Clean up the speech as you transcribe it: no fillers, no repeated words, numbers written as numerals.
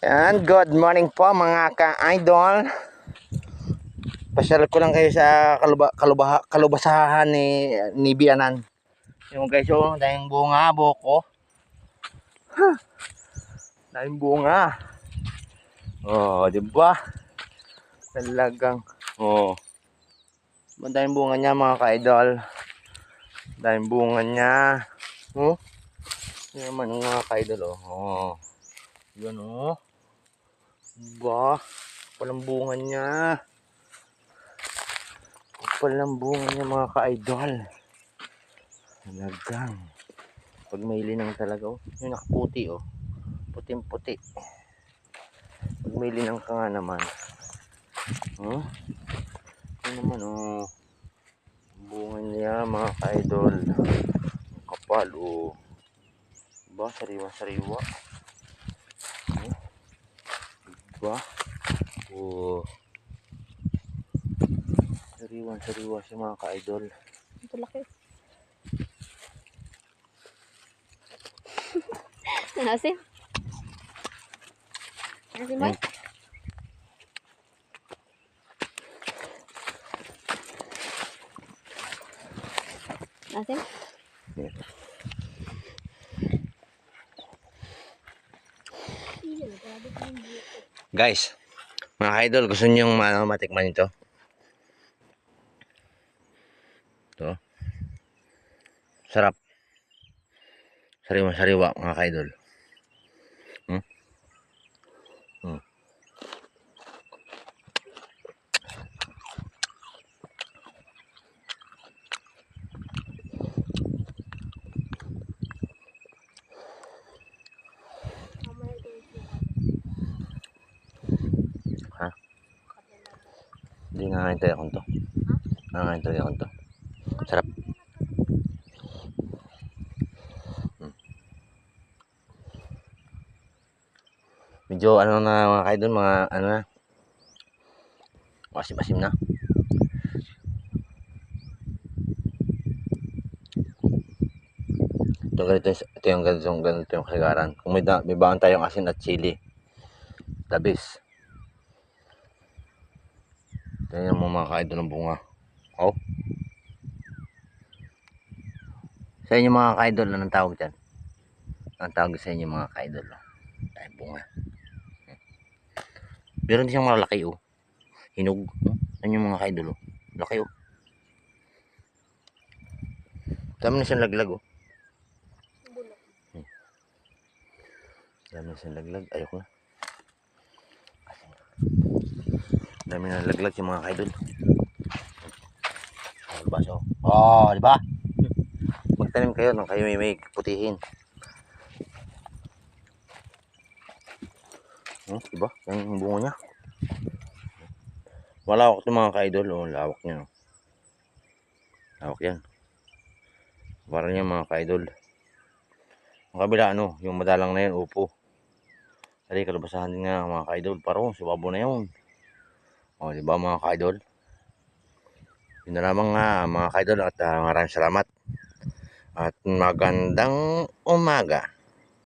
And good morning po mga ka-idol. Pasyal ko lang kayo sa kalubasahan ni Bianan. Yung guys, oh, dahil bunga buko. Dahil bunga. Oh, di ba? Talagang oh. Dahil bunga niya mga ka-idol. Dahil bunga niya. Oh. Yan naman mga ka-idol, oh. Oh. Yan oh. Ba, walang bunga niya. Walang bunga niya mga ka-idol. Talagang pag may linang talaga, oh. Yung nakaputi, oh. Puting puti. Pag may linang ka nga naman. Huh? Ano naman, oh. Bunga niya mga ka-idol. Ang kapal, oh. Diba? Sariwa-sariwa. Oh. Diba? Oh. Sariwa-sariwa siya mga ka-idol. Ito laki. Nasim? Nasim ba? Nasim? Yeah. Guys, mga ka-idol, gusto niyo matikman ito? Ito. Sarap. Sariwa-sariwa mga ka-idol. Hmm? Hmm. Ha? Hindi nangangain akong to. Nangangain talaga akong to. Sarap. Medyo ano na mga ka-idol, mga ano na. Masim-masim na. Ito yung ganito yung kagaran. Kung may baon tayong asin at chili. Tabis. Tingnan mo mga ka-idol ng bunga. Oh. Sa inyo mga ka-idol, anong tawag dyan? Anong tawag sa inyo mga ka-idol? Dahil bunga. Meron din siyang malaki, oh. Hinog. Ano yung mga ka-idol, oh. Laki, oh. Dami na siyang laglag, oh. Dami na siyang laglag. Ayoko na. Dami na laglag yung mga ka-idol. Baso. Oh, di ba? Magtanim kayo nang kayo may putihin. Di ba? Yan yung bunga niya. Malawak ito mga ka-idol. Oh, lawak niya. Oh. Lawak yan. Parang yan mga ka-idol. Ang kabila ano, yung madalang na yan, upo. Dali, kalubasahan din nga mga ka-idol. Parang subabo na yun. O, di ba mga ka-idol? Yun na lamang nga mga ka-idol at maraming salamat. At magandang umaga.